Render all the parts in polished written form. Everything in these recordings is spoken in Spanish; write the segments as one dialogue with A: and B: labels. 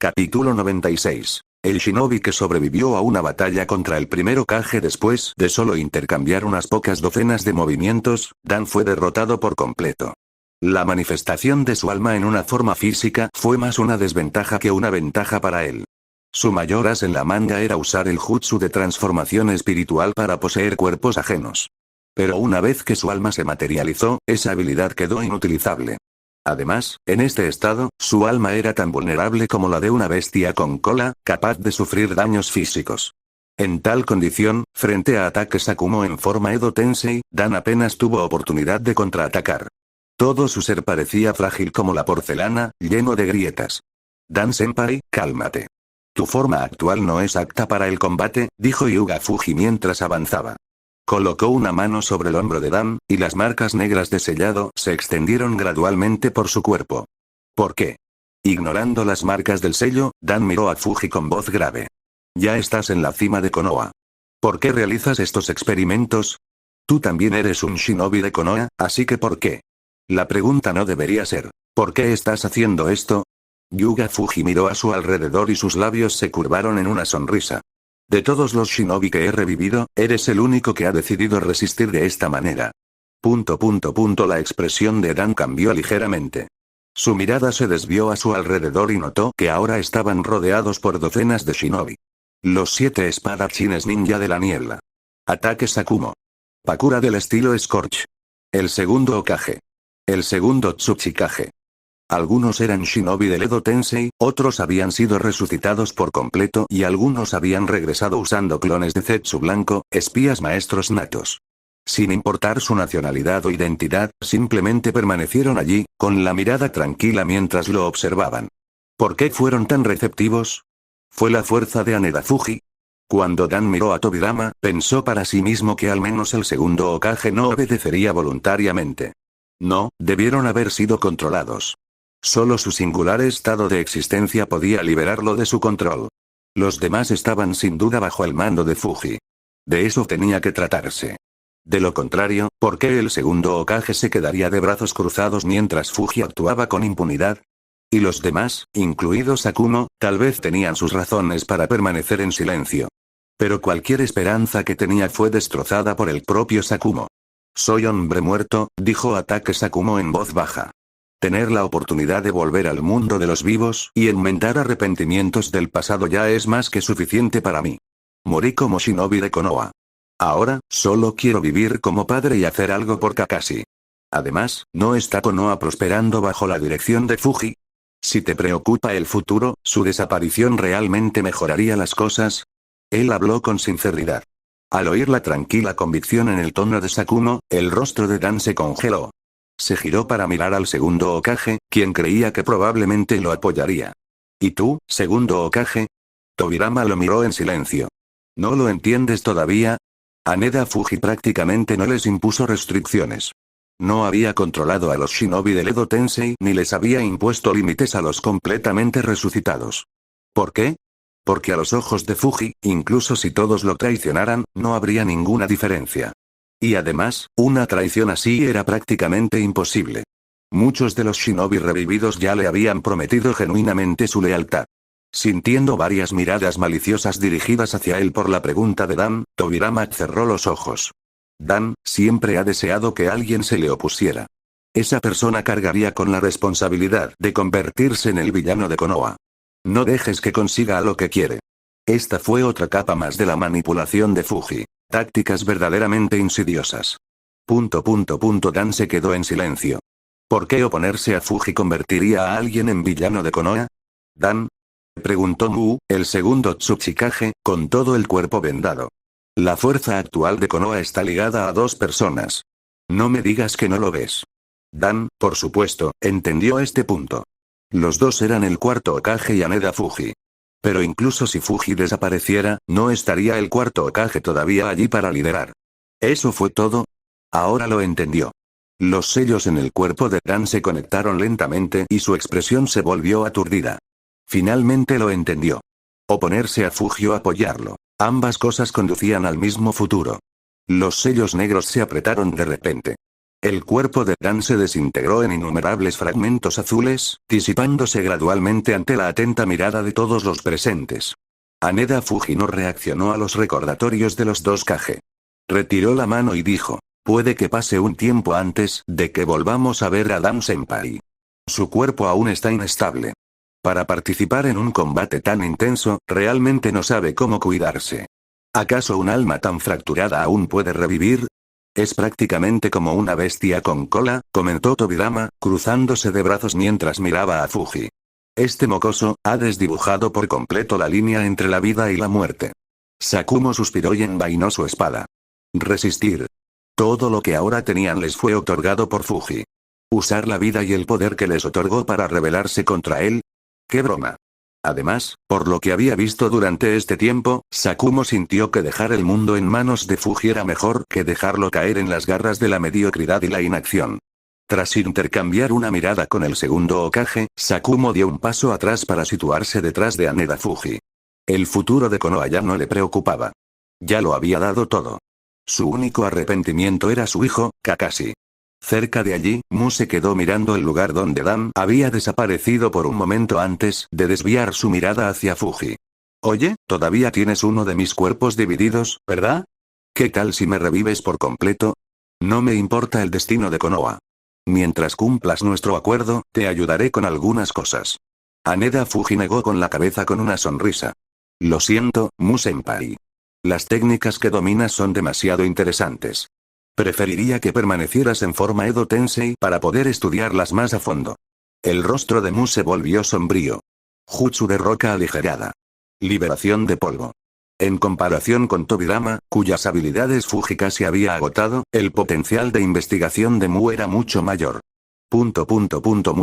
A: Capítulo 96. El shinobi que sobrevivió a una batalla contra el primer Hokage después de solo intercambiar unas pocas docenas de movimientos, Dan fue derrotado por completo. La manifestación de su alma en una forma física fue más una desventaja que una ventaja para él. Su mayor as en la manga era usar el jutsu de transformación espiritual para poseer cuerpos ajenos. Pero una vez que su alma se materializó, esa habilidad quedó inutilizable. Además, en este estado, su alma era tan vulnerable como la de una bestia con cola, capaz de sufrir daños físicos. En tal condición, frente a ataques Akumo en forma Edo Tensei, Dan apenas tuvo oportunidad de contraatacar. Todo su ser parecía frágil como la porcelana, lleno de grietas. Dan-senpai, cálmate. Tu forma actual no es apta para el combate, dijo Hyuga Fuji mientras avanzaba. Colocó una mano sobre el hombro de Dan, y las marcas negras de sellado se extendieron gradualmente por su cuerpo. ¿Por qué? Ignorando las marcas del sello, Dan miró a Fuji con voz grave. Ya estás en la cima de Konoha. ¿Por qué realizas estos experimentos? Tú también eres un shinobi de Konoha, así que ¿por qué? La pregunta no debería ser, ¿por qué estás haciendo esto? Hyuga Fuji miró a su alrededor y sus labios se curvaron en una sonrisa. De todos los shinobi que he revivido, eres el único que ha decidido resistir de esta manera. La expresión de Dan cambió ligeramente. Su mirada se desvió a su alrededor y notó que ahora estaban rodeados por docenas de shinobi. Los 7 espadachines ninja de la niebla. Ataques Akumo. Pakura del estilo Scorch. El segundo Hokage. El segundo Tsuchikage. Algunos eran shinobi del Edo Tensei, otros habían sido resucitados por completo y algunos habían regresado usando clones de Zetsu blanco, espías maestros natos. Sin importar su nacionalidad o identidad, simplemente permanecieron allí, con la mirada tranquila mientras lo observaban. ¿Por qué fueron tan receptivos? ¿Fue la fuerza de Haneda Fuji? Cuando Dan miró a Tobirama, pensó para sí mismo que al menos el segundo Hokage no obedecería voluntariamente. No, debieron haber sido controlados. Solo su singular estado de existencia podía liberarlo de su control. Los demás estaban sin duda bajo el mando de Fuji. De eso tenía que tratarse. De lo contrario, ¿por qué el segundo Hokage se quedaría de brazos cruzados mientras Fuji actuaba con impunidad? Y los demás, incluidos Akumo, tal vez tenían sus razones para permanecer en silencio. Pero cualquier esperanza que tenía fue destrozada por el propio Sakumo. Soy hombre muerto, dijo Ataque Sakumo en voz baja. Tener la oportunidad de volver al mundo de los vivos y enmendar arrepentimientos del pasado ya es más que suficiente para mí. Morí como shinobi de Konoha. Ahora, solo quiero vivir como padre y hacer algo por Kakashi. Además, ¿no está Konoha prosperando bajo la dirección de Fuji? Si te preocupa el futuro, ¿su desaparición realmente mejoraría las cosas? Él habló con sinceridad. Al oír la tranquila convicción en el tono de Sakumo, el rostro de Dan se congeló. Se giró para mirar al segundo Hokage, quien creía que probablemente lo apoyaría. ¿Y tú, segundo Hokage? Tobirama lo miró en silencio. ¿No lo entiendes todavía? Haneda Fuji prácticamente no les impuso restricciones. No había controlado a los shinobi del Edo Tensei ni les había impuesto límites a los completamente resucitados. ¿Por qué? Porque a los ojos de Fuji, incluso si todos lo traicionaran, no habría ninguna diferencia. Y además, una traición así era prácticamente imposible. Muchos de los shinobi revividos ya le habían prometido genuinamente su lealtad. Sintiendo varias miradas maliciosas dirigidas hacia él por la pregunta de Dan, Tobirama cerró los ojos. Dan siempre ha deseado que alguien se le opusiera. Esa persona cargaría con la responsabilidad de convertirse en el villano de Konoha. No dejes que consiga lo que quiere. Esta fue otra capa más de la manipulación de Fuji. Tácticas verdaderamente insidiosas. Dan se quedó en silencio. ¿Por qué oponerse a Fuji convertiría a alguien en villano de Konoha? Dan. Preguntó Mu, el segundo Tsuchikage, con todo el cuerpo vendado. La fuerza actual de Konoha está ligada a 2 personas. No me digas que no lo ves. Dan, por supuesto, entendió este punto. Los 2 eran el cuarto Hokage y Haneda Fuji. Pero incluso si Fuji desapareciera, no estaría el cuarto Hokage todavía allí para liderar. ¿Eso fue todo? Ahora lo entendió. Los sellos en el cuerpo de Dan se conectaron lentamente y su expresión se volvió aturdida. Finalmente lo entendió. Oponerse a Fuji o apoyarlo. Ambas cosas conducían al mismo futuro. Los sellos negros se apretaron de repente. El cuerpo de Dan se desintegró en innumerables fragmentos azules, disipándose gradualmente ante la atenta mirada de todos los presentes. Haneda Fuji no reaccionó a los recordatorios de los dos Kage. Retiró la mano y dijo, puede que pase un tiempo antes de que volvamos a ver a Dan Senpai. Su cuerpo aún está inestable. Para participar en un combate tan intenso, realmente no sabe cómo cuidarse. ¿Acaso un alma tan fracturada aún puede revivir? Es prácticamente como una bestia con cola, comentó Tobirama, cruzándose de brazos mientras miraba a Fuji. Este mocoso ha desdibujado por completo la línea entre la vida y la muerte. Sakumo suspiró y envainó su espada. Resistir. Todo lo que ahora tenían les fue otorgado por Fuji. Usar la vida y el poder que les otorgó para rebelarse contra él. ¡Qué broma! Además, por lo que había visto durante este tiempo, Sakumo sintió que dejar el mundo en manos de Fuji era mejor que dejarlo caer en las garras de la mediocridad y la inacción. Tras intercambiar una mirada con el segundo Hokage, Sakumo dio un paso atrás para situarse detrás de Haneda Fuji. El futuro de Konoha ya no le preocupaba. Ya lo había dado todo. Su único arrepentimiento era su hijo, Kakashi. Cerca de allí, Mu se quedó mirando el lugar donde Dan había desaparecido por un momento antes de desviar su mirada hacia Fuji. Oye, todavía tienes uno de mis cuerpos divididos, ¿verdad? ¿Qué tal si me revives por completo? No me importa el destino de Konoha. Mientras cumplas nuestro acuerdo, te ayudaré con algunas cosas. Haneda Fuji negó con la cabeza con una sonrisa. Lo siento, Mu-senpai. Las técnicas que dominas son demasiado interesantes. Preferiría que permanecieras en forma Edo Tensei para poder estudiarlas más a fondo. El rostro de Mu se volvió sombrío. Jutsu de roca aligerada. Liberación de polvo. En comparación con Tobirama, cuyas habilidades Fuji casi había agotado, el potencial de investigación de Mu era mucho mayor. Mu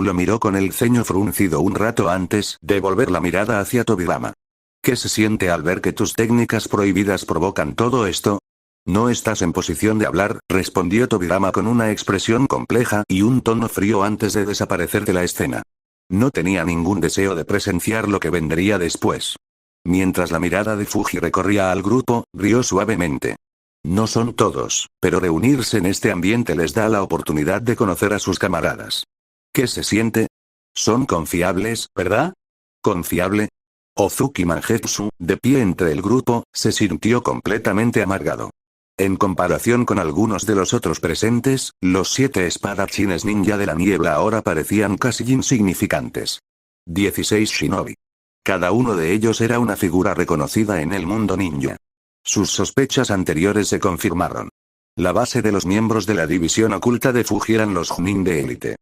A: lo miró con el ceño fruncido un rato antes de volver la mirada hacia Tobirama. ¿Qué se siente al ver que tus técnicas prohibidas provocan todo esto? No estás en posición de hablar, respondió Tobirama con una expresión compleja y un tono frío antes de desaparecer de la escena. No tenía ningún deseo de presenciar lo que vendría después. Mientras la mirada de Fuji recorría al grupo, rió suavemente. No son todos, pero reunirse en este ambiente les da la oportunidad de conocer a sus camaradas. ¿Qué se siente? Son confiables, ¿verdad? ¿Confiable? Ozuki Mangetsu, de pie entre el grupo, se sintió completamente amargado. En comparación con algunos de los otros presentes, los 7 espadachines ninja de la niebla ahora parecían casi insignificantes. 16 shinobi. Cada uno de ellos era una figura reconocida en el mundo ninja. Sus sospechas anteriores se confirmaron. La base de los miembros de la división oculta de Fuji eran los Chunin de élite.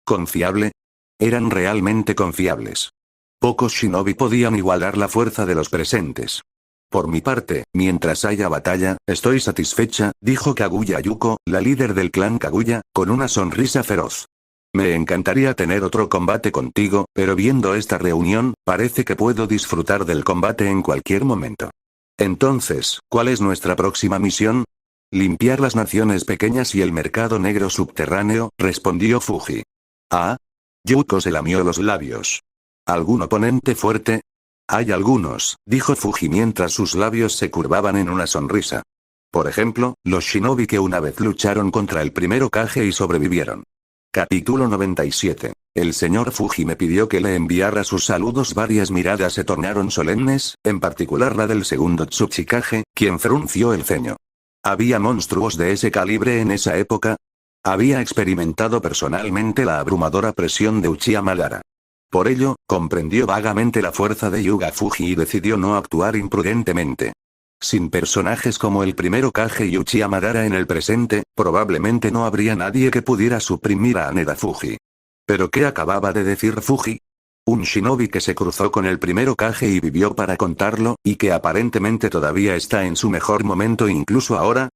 A: ¿Confiable? Eran realmente confiables. Pocos shinobi podían igualar la fuerza de los presentes. Por mi parte, mientras haya batalla, estoy satisfecha, dijo Kaguya Yuko, la líder del clan Kaguya, con una sonrisa feroz. Me encantaría tener otro combate contigo, pero viendo esta reunión, parece que puedo disfrutar del combate en cualquier momento. Entonces, ¿cuál es nuestra próxima misión? Limpiar las naciones pequeñas y el mercado negro subterráneo, respondió Fuji. Ah. Yuko se lamió los labios. ¿Algún oponente fuerte? Hay algunos, dijo Fuji mientras sus labios se curvaban en una sonrisa. Por ejemplo, los shinobi que una vez lucharon contra el primer Hokage y sobrevivieron. Capítulo 97. El señor Fuji me pidió que le enviara sus saludos. Varias miradas se tornaron solemnes, en particular la del segundo Tsuchikage, quien frunció el ceño. ¿Había monstruos de ese calibre en esa época? Había experimentado personalmente la abrumadora presión de Uchiha Madara. Por ello, comprendió vagamente la fuerza de Yuga Fuji y decidió no actuar imprudentemente. Sin personajes como el primero Hokage y Uchiha Madara en el presente, probablemente no habría nadie que pudiera suprimir a Haneda Fuji. ¿Pero qué acababa de decir Fuji? Un shinobi que se cruzó con el primero Hokage y vivió para contarlo, y que aparentemente todavía está en su mejor momento incluso ahora.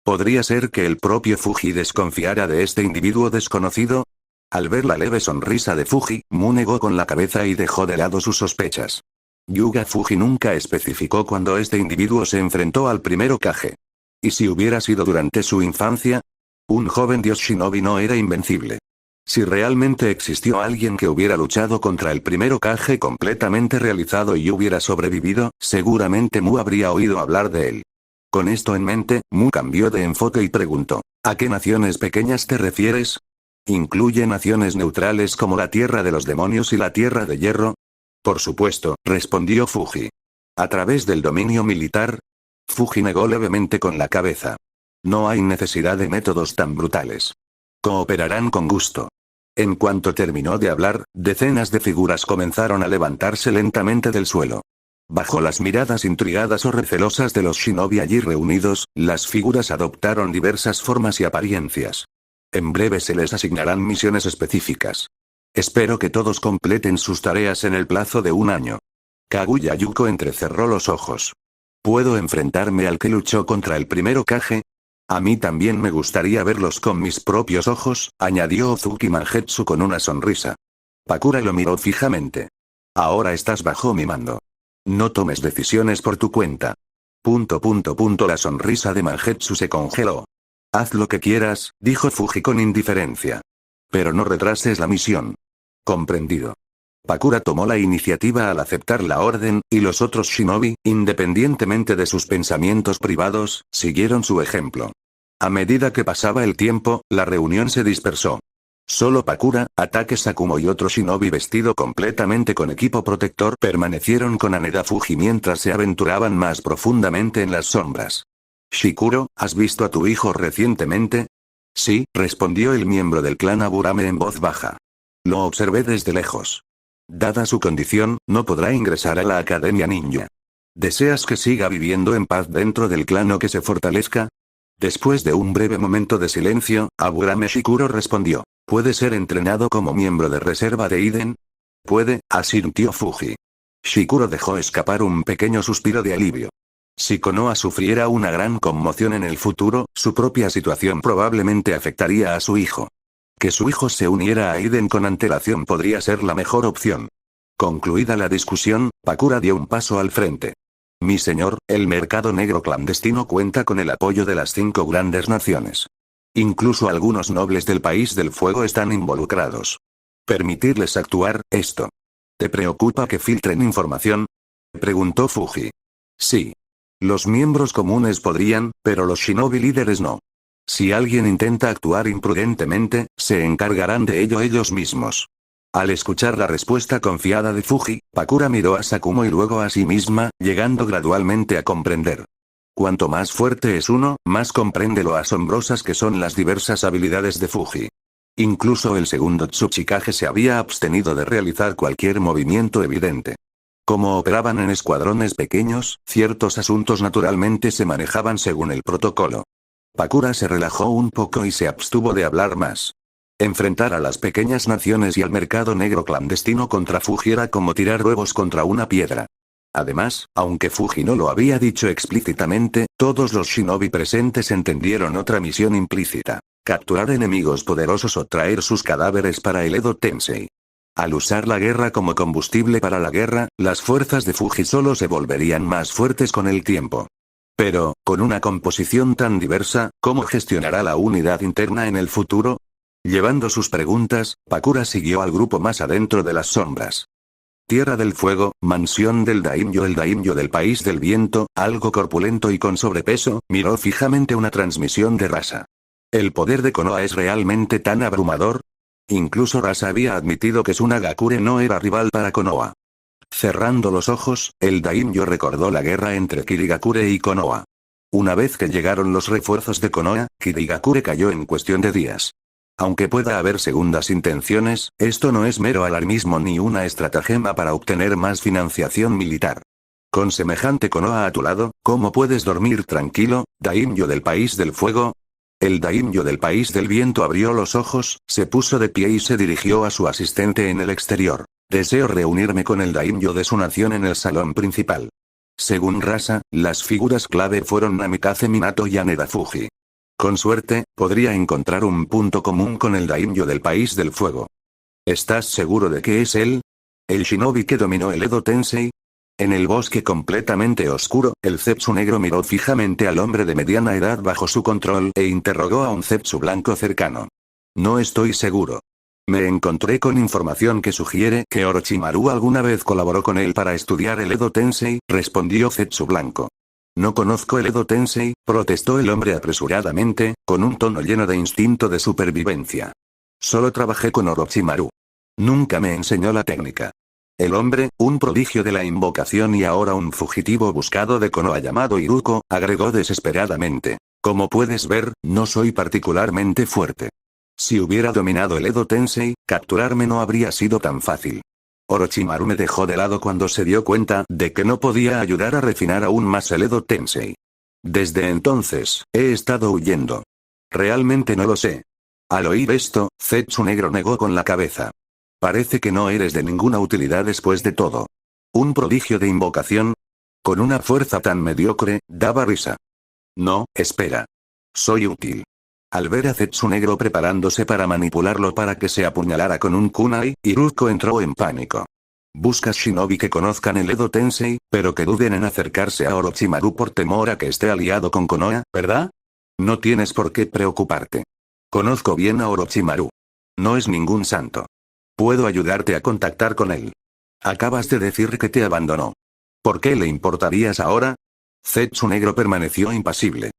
A: ¿Podría ser que el propio Fuji desconfiara de este individuo desconocido? Al ver la leve sonrisa de Fuji, Mu negó con la cabeza y dejó de lado sus sospechas. Yuga Fuji nunca especificó cuándo este individuo se enfrentó al primer Hokage. ¿Y si hubiera sido durante su infancia? Un joven dios shinobi no era invencible. Si realmente existió alguien que hubiera luchado contra el primer Hokage completamente realizado y hubiera sobrevivido, seguramente Mu habría oído hablar de él. Con esto en mente, Mu cambió de enfoque y preguntó. ¿A qué naciones pequeñas te refieres? ¿Incluye naciones neutrales como la Tierra de los Demonios y la Tierra de Hierro? Por supuesto, respondió Fuji. ¿A través del dominio militar? Fuji negó levemente con la cabeza. No hay necesidad de métodos tan brutales. Cooperarán con gusto. En cuanto terminó de hablar, decenas de figuras comenzaron a levantarse lentamente del suelo. Bajo las miradas intrigadas o recelosas de los shinobi allí reunidos, las figuras adoptaron diversas formas y apariencias. En breve se les asignarán misiones específicas. Espero que todos completen sus tareas en el plazo de un año. Kaguya Yuko entrecerró los ojos. ¿Puedo enfrentarme al que luchó contra el primer Hokage? A mí también me gustaría verlos con mis propios ojos, añadió Ozuki Mangetsu con una sonrisa. Pakura lo miró fijamente. Ahora estás bajo mi mando. No tomes decisiones por tu cuenta. La sonrisa de Mangetsu se congeló. Haz lo que quieras, dijo Fuji con indiferencia. Pero no retrases la misión. Comprendido. Pakura tomó la iniciativa al aceptar la orden, y los otros shinobi, independientemente de sus pensamientos privados, siguieron su ejemplo. A medida que pasaba el tiempo, la reunión se dispersó. Solo Pakura, Atake Sakumo y otro shinobi vestido completamente con equipo protector permanecieron con Haneda Fuji mientras se aventuraban más profundamente en las sombras. Shikuro, ¿has visto a tu hijo recientemente? Sí, respondió el miembro del clan Aburame en voz baja. Lo observé desde lejos. Dada su condición, no podrá ingresar a la Academia Ninja. ¿Deseas que siga viviendo en paz dentro del clan o que se fortalezca? Después de un breve momento de silencio, Aburame Shikuro respondió. ¿Puede ser entrenado como miembro de reserva de Iden? Puede, asintió Fuji. Shikuro dejó escapar un pequeño suspiro de alivio. Si Konoha sufriera una gran conmoción en el futuro, su propia situación probablemente afectaría a su hijo. Que su hijo se uniera a Iden con antelación podría ser la mejor opción. Concluida la discusión, Pakura dio un paso al frente. Mi señor, el mercado negro clandestino cuenta con el apoyo de las 5 grandes naciones. Incluso algunos nobles del país del fuego están involucrados. Permitirles actuar, esto. ¿Te preocupa que filtren información? Preguntó Fuji. Sí. Los miembros comunes podrían, pero los shinobi líderes no. Si alguien intenta actuar imprudentemente, se encargarán de ello ellos mismos. Al escuchar la respuesta confiada de Fuji, Pakura miró a Sakumo y luego a sí misma, llegando gradualmente a comprender. Cuanto más fuerte es uno, más comprende lo asombrosas que son las diversas habilidades de Fuji. Incluso el segundo Tsuchikage se había abstenido de realizar cualquier movimiento evidente. Como operaban en escuadrones pequeños, ciertos asuntos naturalmente se manejaban según el protocolo. Pakura se relajó un poco y se abstuvo de hablar más. Enfrentar a las pequeñas naciones y al mercado negro clandestino contra Fuji era como tirar huevos contra una piedra. Además, aunque Fuji no lo había dicho explícitamente, todos los shinobi presentes entendieron otra misión implícita: capturar enemigos poderosos o traer sus cadáveres para el Edo Tensei. Al usar la guerra como combustible para la guerra, las fuerzas de Fuji solo se volverían más fuertes con el tiempo. Pero, con una composición tan diversa, ¿cómo gestionará la unidad interna en el futuro? Llevando sus preguntas, Pakura siguió al grupo más adentro de las sombras. Tierra del Fuego, mansión del daimyo. El daimyo del País del Viento, algo corpulento y con sobrepeso, miró fijamente una transmisión de Rasa. ¿El poder de Konoha es realmente tan abrumador? Incluso Rasa había admitido que Tsunagakure no era rival para Konoha. Cerrando los ojos, el daimyo recordó la guerra entre Kirigakure y Konoha. Una vez que llegaron los refuerzos de Konoha, Kirigakure cayó en cuestión de días. Aunque pueda haber segundas intenciones, esto no es mero alarmismo ni una estratagema para obtener más financiación militar. Con semejante Konoha a tu lado, ¿cómo puedes dormir tranquilo, daimyo del País del Fuego? El daimyo del País del Viento abrió los ojos, se puso de pie y se dirigió a su asistente en el exterior. Deseo reunirme con el daimyo de su nación en el salón principal. Según Rasa, las figuras clave fueron Namikaze Minato y Haneda Fuji. Con suerte, podría encontrar un punto común con el daimyo del País del Fuego. ¿Estás seguro de que es él? ¿El shinobi que dominó el Edo Tensei? En el bosque completamente oscuro, el Zetsu negro miró fijamente al hombre de mediana edad bajo su control e interrogó a un Zetsu blanco cercano. No estoy seguro. Me encontré con información que sugiere que Orochimaru alguna vez colaboró con él para estudiar el Edo Tensei, respondió Zetsu blanco. No conozco el Edo Tensei, protestó el hombre apresuradamente, con un tono lleno de instinto de supervivencia. Solo trabajé con Orochimaru. Nunca me enseñó la técnica. El hombre, un prodigio de la invocación y ahora un fugitivo buscado de Konoha llamado Iruko, agregó desesperadamente. Como puedes ver, no soy particularmente fuerte. Si hubiera dominado el Edo Tensei, capturarme no habría sido tan fácil. Orochimaru me dejó de lado cuando se dio cuenta de que no podía ayudar a refinar aún más el Edo Tensei. Desde entonces, he estado huyendo. Realmente no lo sé. Al oír esto, Zetsu Negro negó con la cabeza. Parece que no eres de ninguna utilidad después de todo. ¿Un prodigio de invocación? Con una fuerza tan mediocre, daba risa. No, espera. Soy útil. Al ver a Zetsu Negro preparándose para manipularlo para que se apuñalara con un kunai, Iruko entró en pánico. Buscas shinobi que conozcan el Edo Tensei, pero que duden en acercarse a Orochimaru por temor a que esté aliado con Konoha, ¿verdad? No tienes por qué preocuparte. Conozco bien a Orochimaru. No es ningún santo. Puedo ayudarte a contactar con él. Acabas de decir que te abandonó. ¿Por qué le importarías ahora? Zetsu Negro permaneció impasible.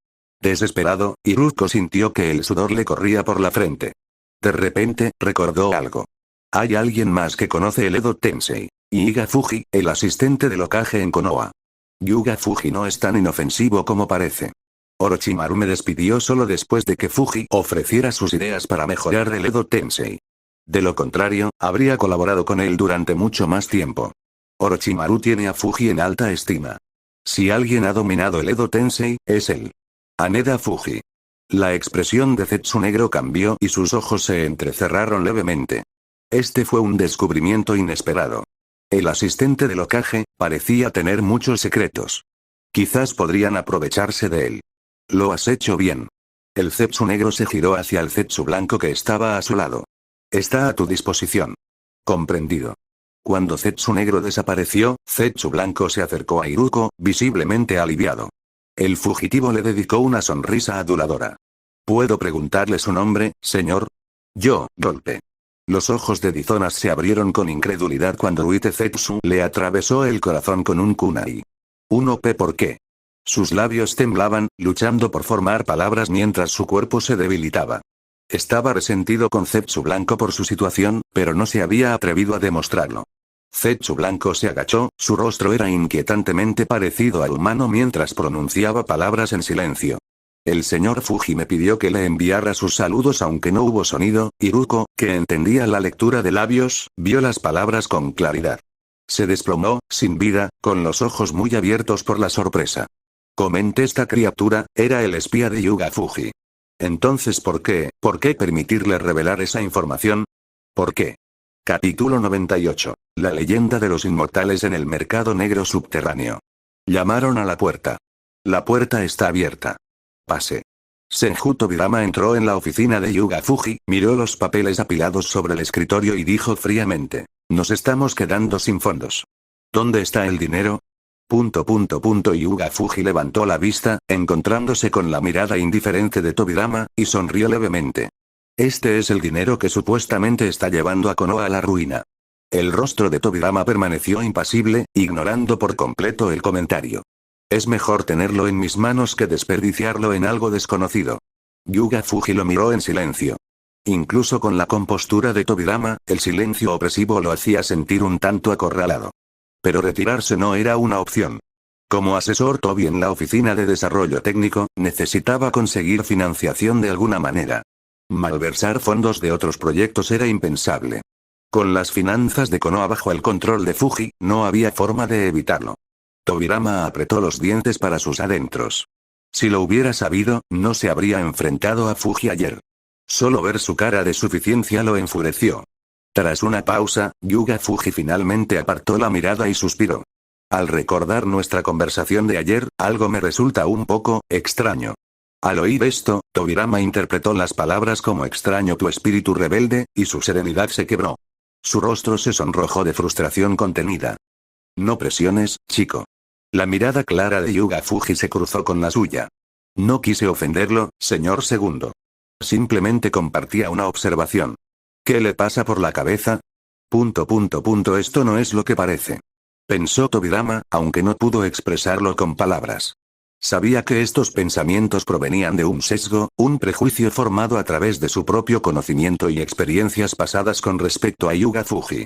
A: Desesperado, Iruko sintió que el sudor le corría por la frente. De repente, recordó algo. Hay alguien más que conoce el Edo Tensei. Iga Fuji, el asistente del Hokage en Konoha. Yuga Fuji no es tan inofensivo como parece. Orochimaru me despidió solo después de que Fuji ofreciera sus ideas para mejorar el Edo Tensei. De lo contrario, habría colaborado con él durante mucho más tiempo. Orochimaru tiene a Fuji en alta estima. Si alguien ha dominado el Edo Tensei, es él. Haneda Fuji. La expresión de Zetsu Negro cambió y sus ojos se entrecerraron levemente. Este fue un descubrimiento inesperado. El asistente del Hokage parecía tener muchos secretos. Quizás podrían aprovecharse de él. Lo has hecho bien. El Zetsu Negro se giró hacia el Zetsu Blanco que estaba a su lado. Está a tu disposición. Comprendido. Cuando Zetsu Negro desapareció, Zetsu Blanco se acercó a Iruko, visiblemente aliviado. El fugitivo le dedicó una sonrisa aduladora. ¿Puedo preguntarle su nombre, señor? Yo, golpe. Los ojos de Dizonas se abrieron con incredulidad cuando Uite Zetsu le atravesó el corazón con un kunai. ¿por qué? Sus labios temblaban, luchando por formar palabras mientras su cuerpo se debilitaba. Estaba resentido con Zetsu Blanco por su situación, pero no se había atrevido a demostrarlo. Zetsu Blanco se agachó, su rostro era inquietantemente parecido al humano mientras pronunciaba palabras en silencio. El señor Fuji me pidió que le enviara sus saludos aunque no hubo sonido. Iruko, que entendía la lectura de labios, vio las palabras con claridad. Se desplomó, sin vida, con los ojos muy abiertos por la sorpresa. Comenté esta criatura, era el espía de Yuga Fuji. Entonces ¿por qué permitirle revelar esa información? ¿Por qué? Capítulo 98. La leyenda de los inmortales en el mercado negro subterráneo. Llamaron a la puerta. La puerta está abierta. Pase. Senju Tobirama entró en la oficina de Yuga Fuji, miró los papeles apilados sobre el escritorio y dijo fríamente. Nos estamos quedando sin fondos. ¿Dónde está el dinero? Yuga Fuji levantó la vista, encontrándose con la mirada indiferente de Tobirama, y sonrió levemente. Este es el dinero que supuestamente está llevando a Konoha a la ruina. El rostro de Tobirama permaneció impasible, ignorando por completo el comentario. Es mejor tenerlo en mis manos que desperdiciarlo en algo desconocido. Yuga Fuji lo miró en silencio. Incluso con la compostura de Tobirama, el silencio opresivo lo hacía sentir un tanto acorralado. Pero retirarse no era una opción. Como asesor Tobi en la oficina de desarrollo técnico, necesitaba conseguir financiación de alguna manera. Malversar fondos de otros proyectos era impensable. Con las finanzas de Konoha bajo el control de Fuji, no había forma de evitarlo. Tobirama apretó los dientes para sus adentros. Si lo hubiera sabido, no se habría enfrentado a Fuji ayer. Solo ver su cara de suficiencia lo enfureció. Tras una pausa, Yuga Fuji finalmente apartó la mirada y suspiró. Al recordar nuestra conversación de ayer, algo me resulta un poco extraño. Al oír esto, Tobirama interpretó las palabras como extraño tu espíritu rebelde, y su serenidad se quebró. Su rostro se sonrojó de frustración contenida. No presiones, chico. La mirada clara de Yuga Fuji se cruzó con la suya. No quise ofenderlo, señor segundo. Simplemente compartía una observación. ¿Qué le pasa por la cabeza? Esto no es lo que parece. Pensó Tobirama, aunque no pudo expresarlo con palabras. Sabía que estos pensamientos provenían de un sesgo, un prejuicio formado a través de su propio conocimiento y experiencias pasadas con respecto a Yuga Fuji.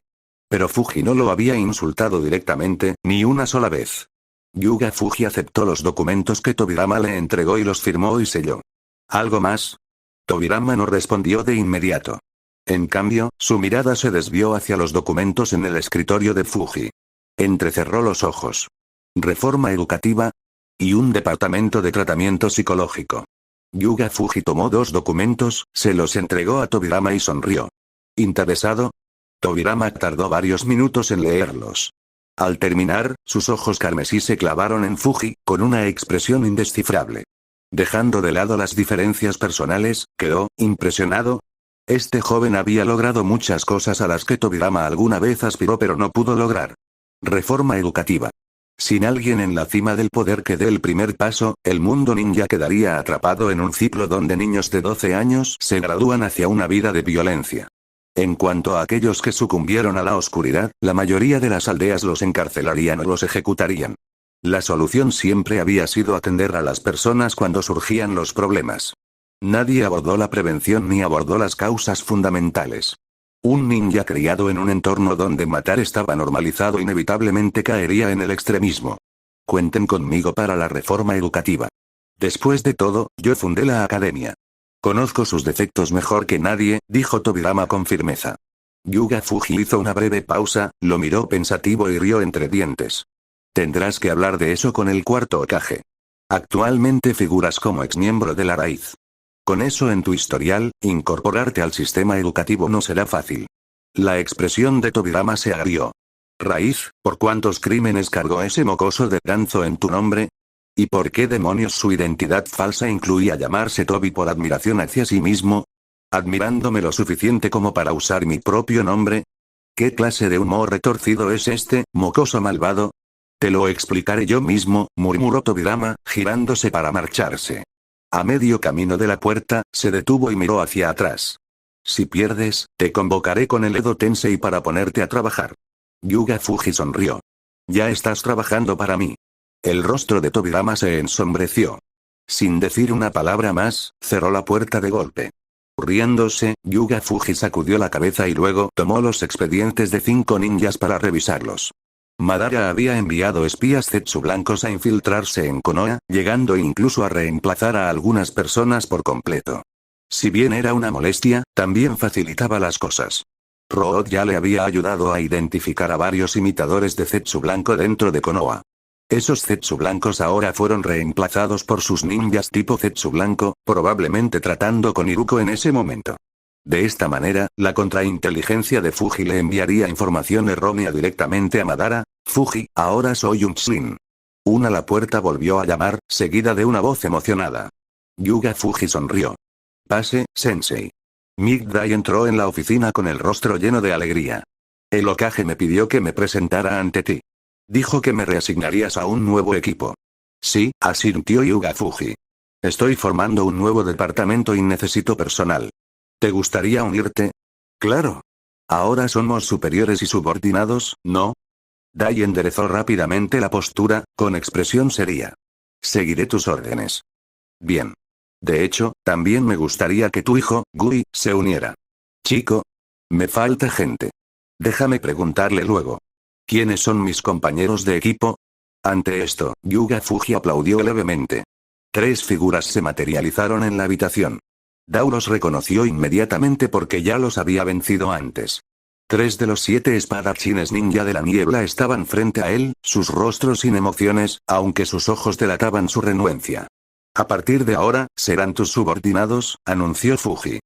A: Pero Fuji no lo había insultado directamente, ni una sola vez. Yuga Fuji aceptó los documentos que Tobirama le entregó y los firmó y selló. ¿Algo más? Tobirama no respondió de inmediato. En cambio, su mirada se desvió hacia los documentos en el escritorio de Fuji. Entrecerró los ojos. Reforma educativa y un departamento de tratamiento psicológico. Yuga Fuji tomó 2 documentos, se los entregó a Tobirama y sonrió. ¿Interesado? Tobirama tardó varios minutos en leerlos. Al terminar, sus ojos carmesí se clavaron en Fuji, con una expresión indescifrable. Dejando de lado las diferencias personales, quedó impresionado. Este joven había logrado muchas cosas a las que Tobirama alguna vez aspiró pero no pudo lograr. Reforma educativa. Sin alguien en la cima del poder que dé el primer paso, el mundo ninja quedaría atrapado en un ciclo donde niños de 12 años se gradúan hacia una vida de violencia. En cuanto a aquellos que sucumbieron a la oscuridad, la mayoría de las aldeas los encarcelarían o los ejecutarían. La solución siempre había sido atender a las personas cuando surgían los problemas. Nadie abordó la prevención ni abordó las causas fundamentales. Un ninja criado en un entorno donde matar estaba normalizado inevitablemente caería en el extremismo. Cuenten conmigo para la reforma educativa. Después de todo, yo fundé la academia. Conozco sus defectos mejor que nadie, dijo Tobirama con firmeza. Yuga Fuji hizo una breve pausa, lo miró pensativo y rió entre dientes. Tendrás que hablar de eso con el cuarto Hokage. Actualmente figuras como exmiembro de la raíz. Con eso en tu historial, incorporarte al sistema educativo no será fácil. La expresión de Tobirama se agrió. Raíz, ¿por cuántos crímenes cargó ese mocoso de Danzo en tu nombre? ¿Y por qué demonios su identidad falsa incluía llamarse Tobi por admiración hacia sí mismo? ¿Admirándome lo suficiente como para usar mi propio nombre? ¿Qué clase de humor retorcido es este, mocoso malvado? Te lo explicaré yo mismo, murmuró Tobirama, girándose para marcharse. A medio camino de la puerta, se detuvo y miró hacia atrás. Si pierdes, te convocaré con el Edo Tensei para ponerte a trabajar. Yuga Fuji sonrió. Ya estás trabajando para mí. El rostro de Tobirama se ensombreció. Sin decir una palabra más, cerró la puerta de golpe. Riéndose, Yuga Fuji sacudió la cabeza y luego tomó los expedientes de 5 ninjas para revisarlos. Madara había enviado espías Zetsu blancos a infiltrarse en Konoha, llegando incluso a reemplazar a algunas personas por completo. Si bien era una molestia, también facilitaba las cosas. Rood ya le había ayudado a identificar a varios imitadores de Zetsu blanco dentro de Konoha. Esos Zetsu blancos ahora fueron reemplazados por sus ninjas tipo Zetsu blanco, probablemente tratando con Iruko en ese momento. De esta manera, la contrainteligencia de Fuji le enviaría información errónea directamente a Madara. Fuji, ahora soy un Shin. La puerta volvió a llamar, seguida de una voz emocionada. Yuga Fuji sonrió. Pase, sensei. Migdai entró en la oficina con el rostro lleno de alegría. El Hokage me pidió que me presentara ante ti. Dijo que me reasignarías a un nuevo equipo. Sí, asintió Yuga Fuji. Estoy formando un nuevo departamento y necesito personal. ¿Te gustaría unirte? Claro. Ahora somos superiores y subordinados, ¿no? Dai enderezó rápidamente la postura, con expresión seria. Seguiré tus órdenes. Bien. De hecho, también me gustaría que tu hijo, Gui, se uniera. Chico. Me falta gente. Déjame preguntarle luego. ¿Quiénes son mis compañeros de equipo? Ante esto, Yuga Fuji aplaudió levemente. 3 figuras se materializaron en la habitación. Dao los reconoció inmediatamente porque ya los había vencido antes. 3 de los 7 espadachines ninja de la niebla estaban frente a él, sus rostros sin emociones, aunque sus ojos delataban su renuencia. A partir de ahora, serán tus subordinados, anunció Fuji.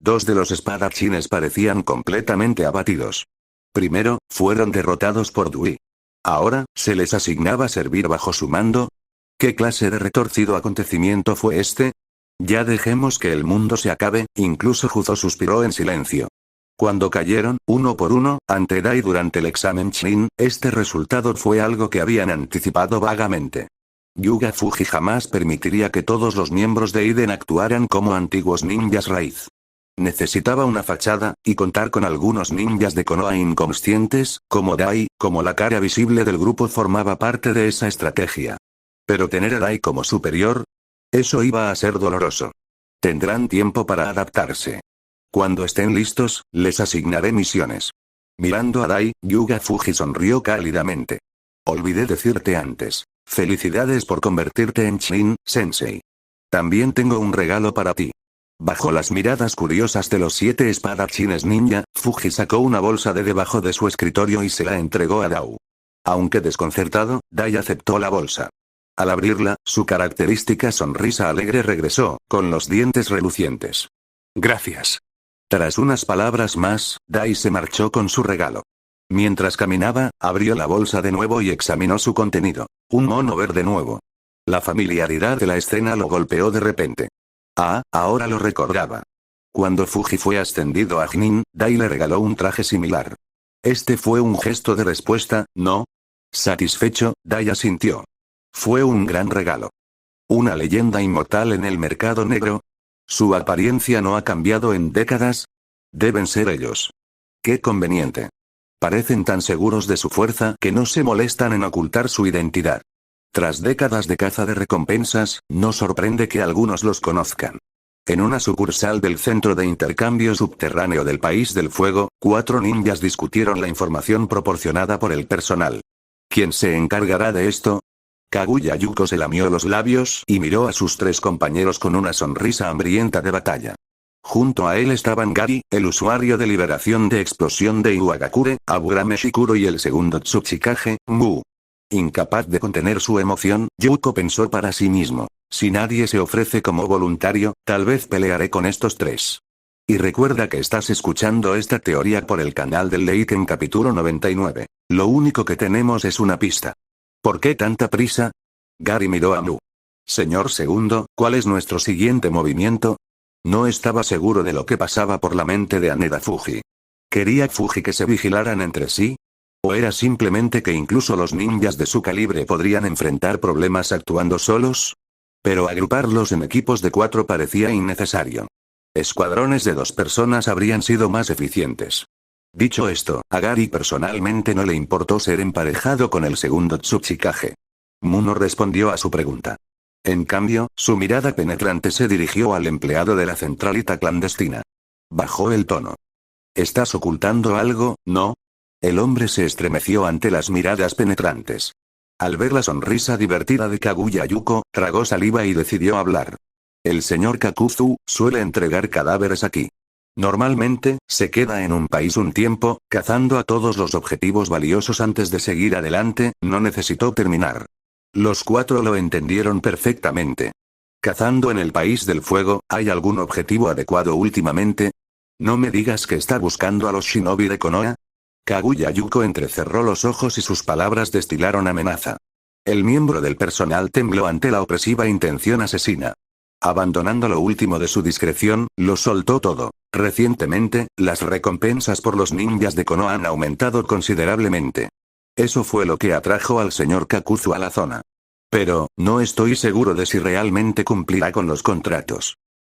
A: 2 de los espadachines parecían completamente abatidos. Primero, fueron derrotados por Dui. Ahora, ¿se les asignaba servir bajo su mando? ¿Qué clase de retorcido acontecimiento fue este? Ya dejemos que el mundo se acabe, incluso Juzo suspiró en silencio. Cuando cayeron, uno por uno, ante Dai durante el examen Chunin, este resultado fue algo que habían anticipado vagamente. Yuga Fuji jamás permitiría que todos los miembros de Iden actuaran como antiguos ninjas raíz. Necesitaba una fachada, y contar con algunos ninjas de Konoha inconscientes, como Dai, como la cara visible del grupo formaba parte de esa estrategia. Pero tener a Dai como superior, eso iba a ser doloroso. Tendrán tiempo para adaptarse. Cuando estén listos, les asignaré misiones. Mirando a Dai, Yuga Fuji sonrió cálidamente. Olvidé decirte antes. Felicidades por convertirte en Chunin, Sensei. También tengo un regalo para ti. Bajo las miradas curiosas de los 7 espadachines ninja, Fuji sacó una bolsa de debajo de su escritorio y se la entregó a Dao. Aunque desconcertado, Dai aceptó la bolsa. Al abrirla, su característica sonrisa alegre regresó, con los dientes relucientes. Gracias. Tras unas palabras más, Dai se marchó con su regalo. Mientras caminaba, abrió la bolsa de nuevo y examinó su contenido. Un mono verde nuevo. La familiaridad de la escena lo golpeó de repente. Ah, ahora lo recordaba. Cuando Fuji fue ascendido a Chunin, Dai le regaló un traje similar. Este fue un gesto de respuesta, ¿no? Satisfecho, Dai asintió. Fue un gran regalo. ¿Una leyenda inmortal en el mercado negro? ¿Su apariencia no ha cambiado en décadas? Deben ser ellos. Qué conveniente. Parecen tan seguros de su fuerza que no se molestan en ocultar su identidad. Tras décadas de caza de recompensas, no sorprende que algunos los conozcan. En una sucursal del centro de intercambio subterráneo del País del Fuego, 4 ninjas discutieron la información proporcionada por el personal. ¿Quién se encargará de esto? Kaguya Yuko se lamió los labios y miró a sus 3 compañeros con una sonrisa hambrienta de batalla. Junto a él estaban Gari, el usuario de liberación de explosión de Iwagakure, Aburame Shikuro y el segundo Tsuchikage, Mu. Incapaz de contener su emoción, Yuko pensó para sí mismo. Si nadie se ofrece como voluntario, tal vez pelearé con estos 3. Y recuerda que estás escuchando esta teoría por el canal del Leiken capítulo 99. Lo único que tenemos es una pista. ¿Por qué tanta prisa? Gary miró a Mu. Señor segundo, ¿cuál es nuestro siguiente movimiento? No estaba seguro de lo que pasaba por la mente de Haneda Fuji. ¿Quería Fuji que se vigilaran entre sí? ¿O era simplemente que incluso los ninjas de su calibre podrían enfrentar problemas actuando solos? Pero agruparlos en equipos de 4 parecía innecesario. Escuadrones de 2 personas habrían sido más eficientes. Dicho esto, a Gary personalmente no le importó ser emparejado con el segundo Tsuchikage. Mu no respondió a su pregunta. En cambio, su mirada penetrante se dirigió al empleado de la centralita clandestina. Bajó el tono. ¿Estás ocultando algo, no? El hombre se estremeció ante las miradas penetrantes. Al ver la sonrisa divertida de Kaguya Yuko, tragó saliva y decidió hablar. El señor Kakuzu suele entregar cadáveres aquí. Normalmente, se queda en un país un tiempo, cazando a todos los objetivos valiosos antes de seguir adelante, no necesitó terminar. Los 4 lo entendieron perfectamente. ¿Cazando en el País del Fuego, hay algún objetivo adecuado últimamente? No me digas que está buscando a los shinobi de Konoha. Kaguya Yuko entrecerró los ojos y sus palabras destilaron amenaza. El miembro del personal tembló ante la opresiva intención asesina. Abandonando lo último de su discreción, lo soltó todo. Recientemente, las recompensas por los ninjas de Konoha han aumentado considerablemente. Eso fue lo que atrajo al señor Kakuzu a la zona. Pero, no estoy seguro de si realmente cumplirá con los contratos.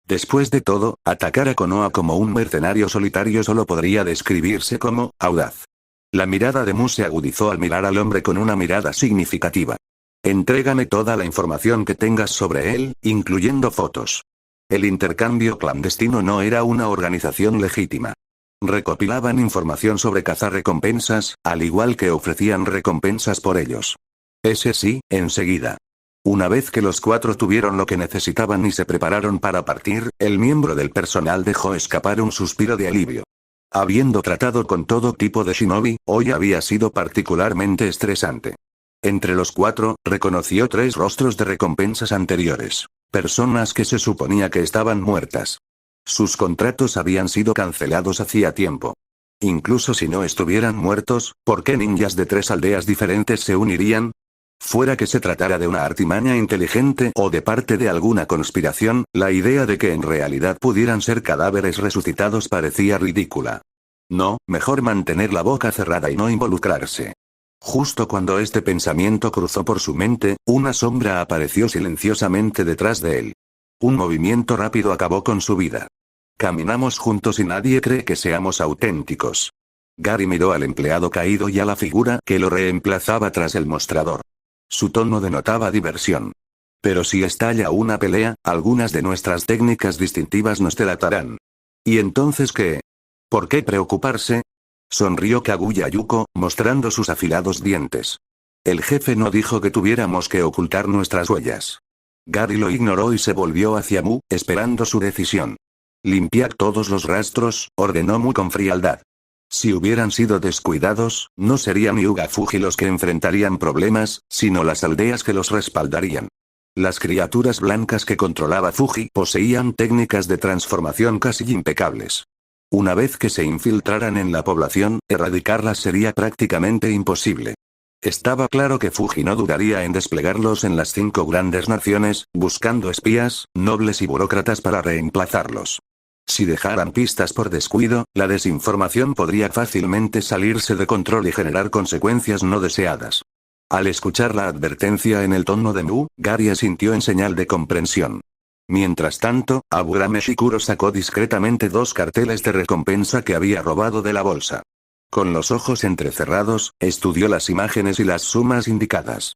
A: Después de todo, atacar a Konoha como un mercenario solitario solo podría describirse como audaz. La mirada de Mu se agudizó al mirar al hombre con una mirada significativa. Entrégame toda la información que tengas sobre él, incluyendo fotos. El intercambio clandestino no era una organización legítima. Recopilaban información sobre cazarrecompensas, al igual que ofrecían recompensas por ellos. Ese sí, enseguida. Una vez que los 4 tuvieron lo que necesitaban y se prepararon para partir, el miembro del personal dejó escapar un suspiro de alivio. Habiendo tratado con todo tipo de shinobi, hoy había sido particularmente estresante. Entre los 4, reconoció 3 rostros de recompensas anteriores. Personas que se suponía que estaban muertas. Sus contratos habían sido cancelados hacía tiempo. Incluso si no estuvieran muertos, ¿por qué ninjas de 3 aldeas diferentes se unirían? Fuera que se tratara de una artimaña inteligente o de parte de alguna conspiración, la idea de que en realidad pudieran ser cadáveres resucitados parecía ridícula. No, mejor mantener la boca cerrada y no involucrarse. Justo cuando este pensamiento cruzó por su mente, una sombra apareció silenciosamente detrás de él. Un movimiento rápido acabó con su vida. Caminamos juntos y nadie cree que seamos auténticos. Gary miró al empleado caído y a la figura que lo reemplazaba tras el mostrador. Su tono denotaba diversión. Pero si estalla una pelea, algunas de nuestras técnicas distintivas nos delatarán. ¿Y entonces qué? ¿Por qué preocuparse? Sonrió Kaguya Yuko, mostrando sus afilados dientes. El jefe no dijo que tuviéramos que ocultar nuestras huellas. Gary lo ignoró y se volvió hacia Mu, esperando su decisión. Limpiar todos los rastros, ordenó Mu con frialdad. Si hubieran sido descuidados, no serían Hyuga Fuji los que enfrentarían problemas, sino las aldeas que los respaldarían. Las criaturas blancas que controlaba Fuji poseían técnicas de transformación casi impecables. Una vez que se infiltraran en la población, erradicarlas sería prácticamente imposible. Estaba claro que Fuji no dudaría en desplegarlos en las 5 grandes naciones, buscando espías, nobles y burócratas para reemplazarlos. Si dejaran pistas por descuido, la desinformación podría fácilmente salirse de control y generar consecuencias no deseadas. Al escuchar la advertencia en el tono de Mu, Gary asintió en señal de comprensión. Mientras tanto, Aburame Shikuro sacó discretamente 2 carteles de recompensa que había robado de la bolsa. Con los ojos entrecerrados, estudió las imágenes y las sumas indicadas.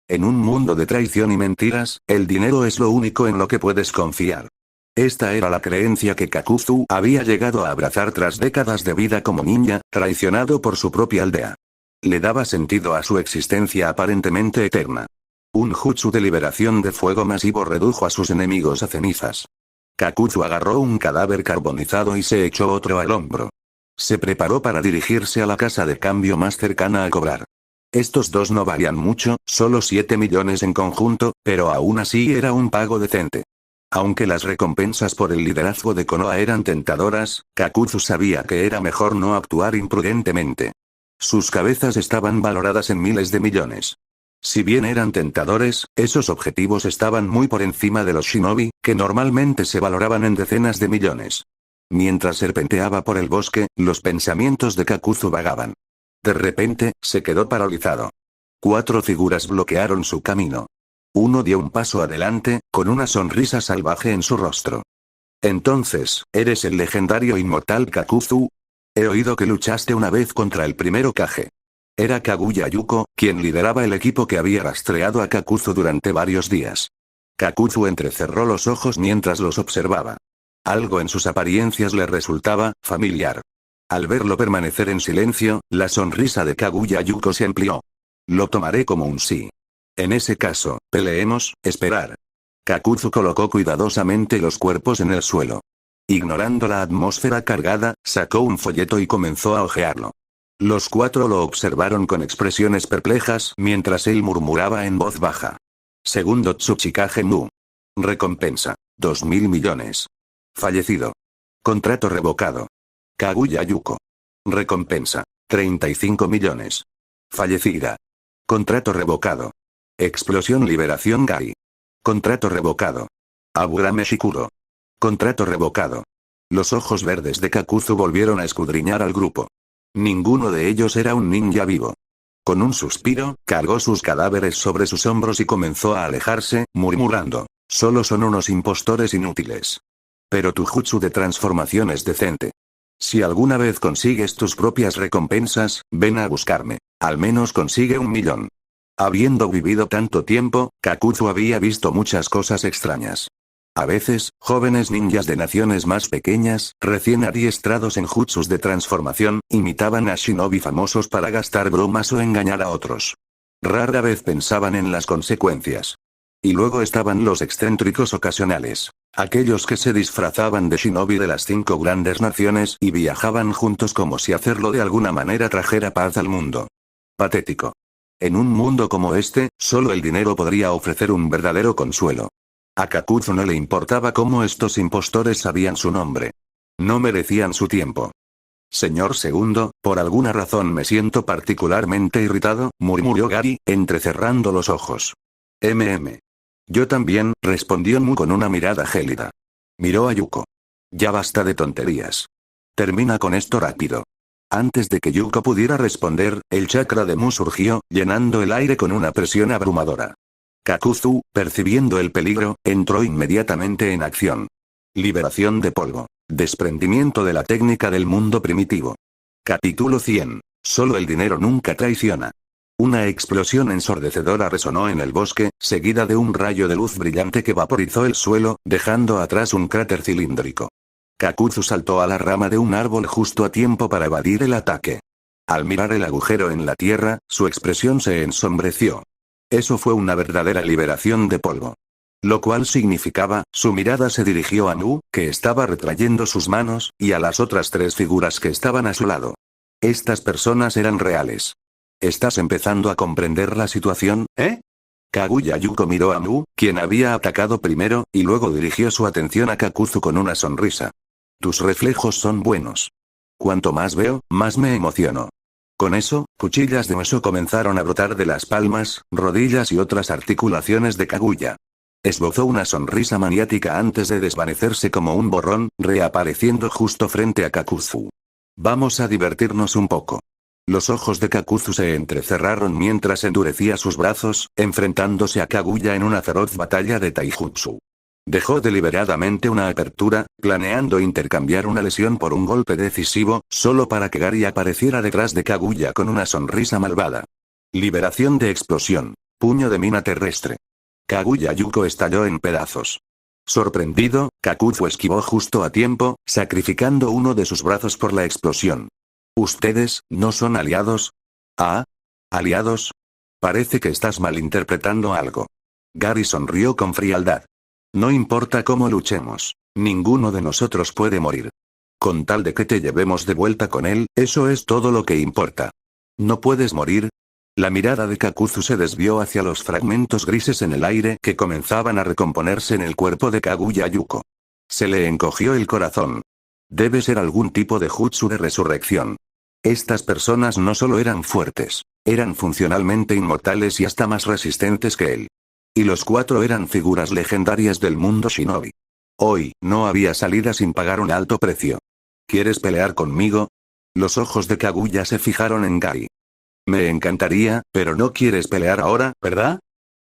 A: En un mundo de traición y mentiras, el dinero es lo único en lo que puedes confiar. Esta era la creencia que Kakuzu había llegado a abrazar tras décadas de vida como ninja, traicionado por su propia aldea. Le daba sentido a su existencia aparentemente eterna. Un jutsu de liberación de fuego masivo redujo a sus enemigos a cenizas. Kakuzu agarró un cadáver carbonizado y se echó otro al hombro. Se preparó para dirigirse a la casa de cambio más cercana a cobrar. Estos 2 no valían mucho, solo 7 millones en conjunto, pero aún así era un pago decente. Aunque las recompensas por el liderazgo de Konoha eran tentadoras, Kakuzu sabía que era mejor no actuar imprudentemente. Sus cabezas estaban valoradas en miles de millones. Si bien eran tentadores, esos objetivos estaban muy por encima de los shinobi, que normalmente se valoraban en decenas de millones. Mientras serpenteaba por el bosque, los pensamientos de Kakuzu vagaban. De repente, se quedó paralizado. 4 figuras bloquearon su camino. Uno dio un paso adelante, con una sonrisa salvaje en su rostro. Entonces, ¿eres el legendario inmortal Kakuzu? He oído que luchaste una vez contra el primero Kage. Era Kaguya Yuko, quien lideraba el equipo que había rastreado a Kakuzu durante varios días. Kakuzu entrecerró los ojos mientras los observaba. Algo en sus apariencias le resultaba familiar. Al verlo permanecer en silencio, la sonrisa de Kaguya Yuko se amplió. Lo tomaré como un sí. En ese caso, peleemos, esperar. Kakuzu colocó cuidadosamente los cuerpos en el suelo. Ignorando la atmósfera cargada, sacó un folleto y comenzó a hojearlo. Los 4 lo observaron con expresiones perplejas mientras él murmuraba en voz baja. Segundo Tsuchikage Mu. Recompensa. 2.000 millones. Fallecido. Contrato revocado. Kaguya Yuko. Recompensa. 35 millones. Fallecida. Contrato revocado. Explosión Liberación Gai. Contrato revocado. Aburame Shikuro. Contrato revocado. Los ojos verdes de Kakuzu volvieron a escudriñar al grupo. Ninguno de ellos era un ninja vivo. Con un suspiro, cargó sus cadáveres sobre sus hombros y comenzó a alejarse, murmurando. Solo son unos impostores inútiles. Pero tu jutsu de transformación es decente. Si alguna vez consigues tus propias recompensas, ven a buscarme. Al menos consigue 1 millón. Habiendo vivido tanto tiempo, Kakuzu había visto muchas cosas extrañas. A veces, jóvenes ninjas de naciones más pequeñas, recién adiestrados en jutsus de transformación, imitaban a shinobi famosos para gastar bromas o engañar a otros. Rara vez pensaban en las consecuencias. Y luego estaban los excéntricos ocasionales. Aquellos que se disfrazaban de shinobi de las 5 grandes naciones y viajaban juntos como si hacerlo de alguna manera trajera paz al mundo. Patético. En un mundo como este, solo el dinero podría ofrecer un verdadero consuelo. A Kakuzu no le importaba cómo estos impostores sabían su nombre. No merecían su tiempo. Señor segundo, por alguna razón me siento particularmente irritado, murmuró Gary, entrecerrando los ojos. Yo también, respondió Mu con una mirada gélida. Miró a Yuko. Ya basta de tonterías. Termina con esto rápido. Antes de que Yuko pudiera responder, el chakra de Mu surgió, llenando el aire con una presión abrumadora. Kakuzu, percibiendo el peligro, entró inmediatamente en acción. Liberación de polvo. Desprendimiento de la técnica del mundo primitivo. Capítulo 100. Solo el dinero nunca traiciona. Una explosión ensordecedora resonó en el bosque, seguida de un rayo de luz brillante que vaporizó el suelo, dejando atrás un cráter cilíndrico. Kakuzu saltó a la rama de un árbol justo a tiempo para evadir el ataque. Al mirar el agujero en la tierra, su expresión se ensombreció. Eso fue una verdadera liberación de polvo. Lo cual significaba, su mirada se dirigió a Nu, que estaba retrayendo sus manos, y a las otras tres figuras que estaban a su lado. Estas personas eran reales. ¿Estás empezando a comprender la situación, eh? Kaguya Yuko miró a Nu, quien había atacado primero, y luego dirigió su atención a Kakuzu con una sonrisa. Tus reflejos son buenos. Cuanto más veo, más me emociono. Con eso, cuchillas de hueso comenzaron a brotar de las palmas, rodillas y otras articulaciones de Kaguya. Esbozó una sonrisa maniática antes de desvanecerse como un borrón, reapareciendo justo frente a Kakuzu. Vamos a divertirnos un poco. Los ojos de Kakuzu se entrecerraron mientras endurecía sus brazos, enfrentándose a Kaguya en una feroz batalla de taijutsu. Dejó deliberadamente una apertura, planeando intercambiar una lesión por un golpe decisivo, solo para que Gary apareciera detrás de Kaguya con una sonrisa malvada. Liberación de explosión. Puño de mina terrestre. Kaguya Yuko estalló en pedazos. Sorprendido, Kakuzu esquivó justo a tiempo, sacrificando uno de sus brazos por la explosión. ¿Ustedes, no son aliados? ¿Ah? ¿Aliados? Parece que estás malinterpretando algo. Gary sonrió con frialdad. No importa cómo luchemos. Ninguno de nosotros puede morir. Con tal de que te llevemos de vuelta con él, eso es todo lo que importa. ¿No puedes morir? La mirada de Kakuzu se desvió hacia los fragmentos grises en el aire que comenzaban a recomponerse en el cuerpo de Kaguya Yuko. Se le encogió el corazón. Debe ser algún tipo de jutsu de resurrección. Estas personas no solo eran fuertes, eran funcionalmente inmortales y hasta más resistentes que él. Y los cuatro eran figuras legendarias del mundo shinobi. Hoy, no había salida sin pagar un alto precio. ¿Quieres pelear conmigo? Los ojos de Kaguya se fijaron en Gary. Me encantaría, pero no quieres pelear ahora, ¿verdad?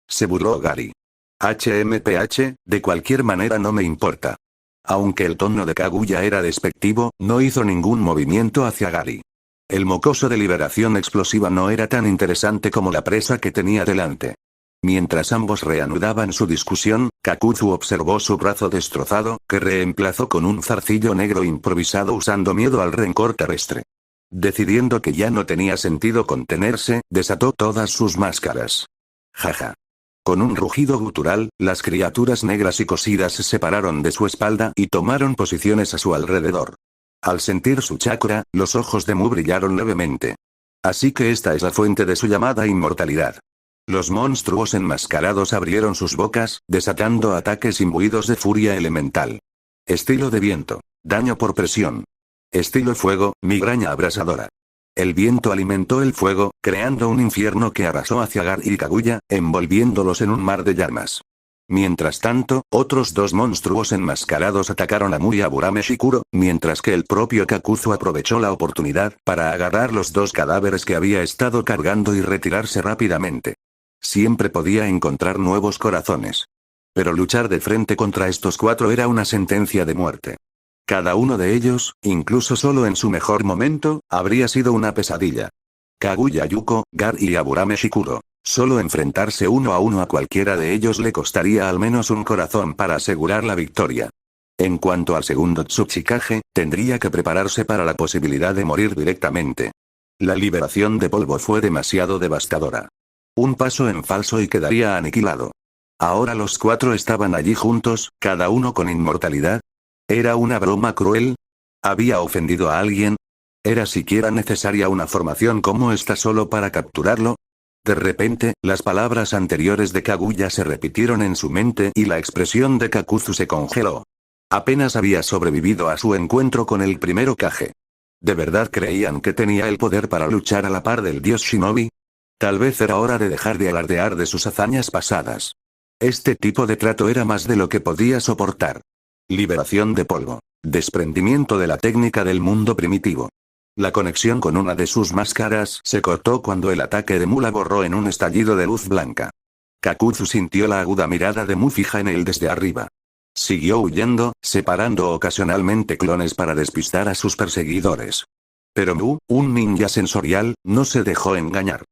A: Se burló Gary. HMPH, de cualquier manera no me importa. Aunque el tono de Kaguya era despectivo, no hizo ningún movimiento hacia Gary. El mocoso de liberación explosiva no era tan interesante como la presa que tenía delante. Mientras ambos reanudaban su discusión, Kakuzu observó su brazo destrozado, que reemplazó con un zarcillo negro improvisado usando miedo al rencor terrestre. Decidiendo que ya no tenía sentido contenerse, desató todas sus máscaras. Jaja. Con un rugido gutural, las criaturas negras y cosidas se separaron de su espalda y tomaron posiciones a su alrededor. Al sentir su chakra, los ojos de Mu brillaron levemente. Así que esta es la fuente de su llamada inmortalidad. Los monstruos enmascarados abrieron sus bocas, desatando ataques imbuidos de furia elemental. Estilo de viento. Daño por presión. Estilo fuego, migraña abrasadora. El viento alimentó el fuego, creando un infierno que arrasó hacia Gary y Kaguya, envolviéndolos en un mar de llamas. Mientras tanto, otros dos monstruos enmascarados atacaron a Mu y a Burame Shikuro, mientras que el propio Kakuzu aprovechó la oportunidad para agarrar los dos cadáveres que había estado cargando y retirarse rápidamente. Siempre podía encontrar nuevos corazones. Pero luchar de frente contra estos cuatro era una sentencia de muerte. Cada uno de ellos, incluso solo en su mejor momento, habría sido una pesadilla. Kaguya Yuko, Gary y Aburame Shikuro. Solo enfrentarse uno a uno a cualquiera de ellos le costaría al menos un corazón para asegurar la victoria. En cuanto al segundo Tsuchikage, tendría que prepararse para la posibilidad de morir directamente. La liberación de polvo fue demasiado devastadora. Un paso en falso y quedaría aniquilado. Ahora los cuatro estaban allí juntos, cada uno con inmortalidad. ¿Era una broma cruel? ¿Había ofendido a alguien? ¿Era siquiera necesaria una formación como esta solo para capturarlo? De repente, las palabras anteriores de Kaguya se repitieron en su mente y la expresión de Kakuzu se congeló. Apenas había sobrevivido a su encuentro con el primer Hokage. ¿De verdad creían que tenía el poder para luchar a la par del dios Shinobi? Tal vez era hora de dejar de alardear de sus hazañas pasadas. Este tipo de trato era más de lo que podía soportar. Liberación de polvo. Desprendimiento de la técnica del mundo primitivo. La conexión con una de sus máscaras se cortó cuando el ataque de Mu la borró en un estallido de luz blanca. Kakuzu sintió la aguda mirada de Mu fija en él desde arriba. Siguió huyendo, separando ocasionalmente clones para despistar a sus perseguidores. Pero Mu, un ninja sensorial, no se dejó engañar.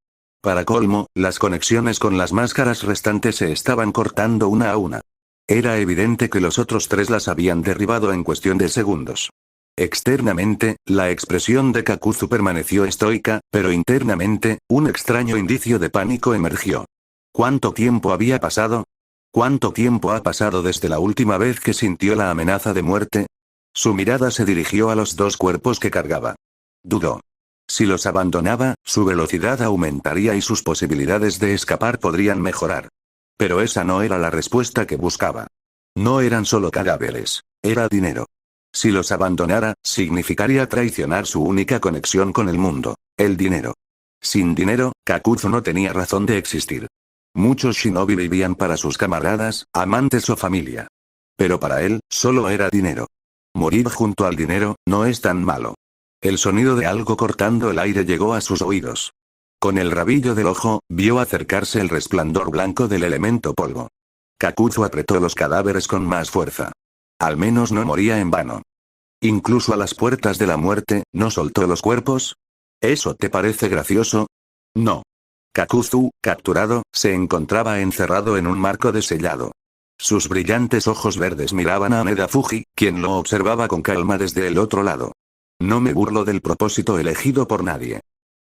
A: Para colmo, las conexiones con las máscaras restantes se estaban cortando una a una. Era evidente que los otros tres las habían derribado en cuestión de segundos. Externamente, la expresión de Kakuzu permaneció estoica, pero internamente, un extraño indicio de pánico emergió. ¿Cuánto tiempo había pasado? ¿Cuánto tiempo ha pasado desde la última vez que sintió la amenaza de muerte? Su mirada se dirigió a los dos cuerpos que cargaba. Dudó. Si los abandonaba, su velocidad aumentaría y sus posibilidades de escapar podrían mejorar. Pero esa no era la respuesta que buscaba. No eran solo cadáveres, era dinero. Si los abandonara, significaría traicionar su única conexión con el mundo, el dinero. Sin dinero, Kakuzu no tenía razón de existir. Muchos shinobi vivían para sus camaradas, amantes o familia. Pero para él, solo era dinero. Morir junto al dinero, no es tan malo. El sonido de algo cortando el aire llegó a sus oídos. Con el rabillo del ojo, vio acercarse el resplandor blanco del elemento polvo. Kakuzu apretó los cadáveres con más fuerza. Al menos no moría en vano. Incluso a las puertas de la muerte, ¿no soltó los cuerpos? ¿Eso te parece gracioso? No. Kakuzu, capturado, se encontraba encerrado en un marco de sellado. Sus brillantes ojos verdes miraban a Haneda Fuji, quien lo observaba con calma desde el otro lado. No me burlo del propósito elegido por nadie.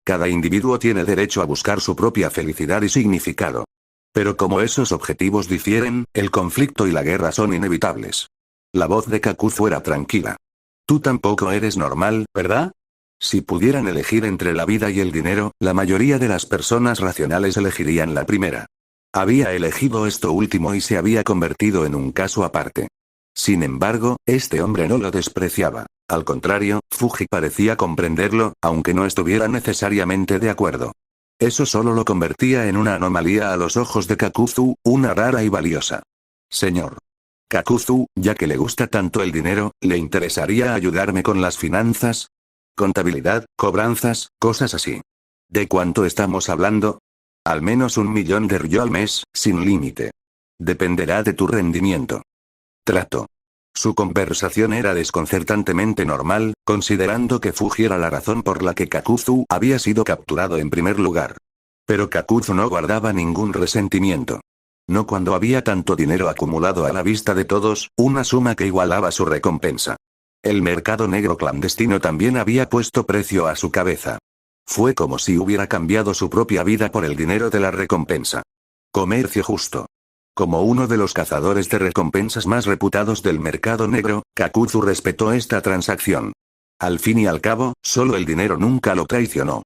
A: Cada individuo tiene derecho a buscar su propia felicidad y significado. Pero como esos objetivos difieren, el conflicto y la guerra son inevitables. La voz de Kakuzu era tranquila. Tú tampoco eres normal, ¿verdad? Si pudieran elegir entre la vida y el dinero, la mayoría de las personas racionales elegirían la primera. Había elegido esto último y se había convertido en un caso aparte. Sin embargo, este hombre no lo despreciaba. Al contrario, Fuji parecía comprenderlo, aunque no estuviera necesariamente de acuerdo. Eso solo lo convertía en una anomalía a los ojos de Kakuzu, una rara y valiosa. Señor Kakuzu, ya que le gusta tanto el dinero, ¿le interesaría ayudarme con las finanzas? Contabilidad, cobranzas, cosas así. ¿De cuánto estamos hablando? Al menos 1.000.000 de ryo al mes, sin límite. Dependerá de tu rendimiento. Trato. Su conversación era desconcertantemente normal, considerando que Fuji era la razón por la que Kakuzu había sido capturado en primer lugar. Pero Kakuzu no guardaba ningún resentimiento. No cuando había tanto dinero acumulado a la vista de todos, una suma que igualaba su recompensa. El mercado negro clandestino también había puesto precio a su cabeza. Fue como si hubiera cambiado su propia vida por el dinero de la recompensa. Comercio justo. Como uno de los cazadores de recompensas más reputados del mercado negro, Kakuzu respetó esta transacción. Al fin y al cabo, solo el dinero nunca lo traicionó.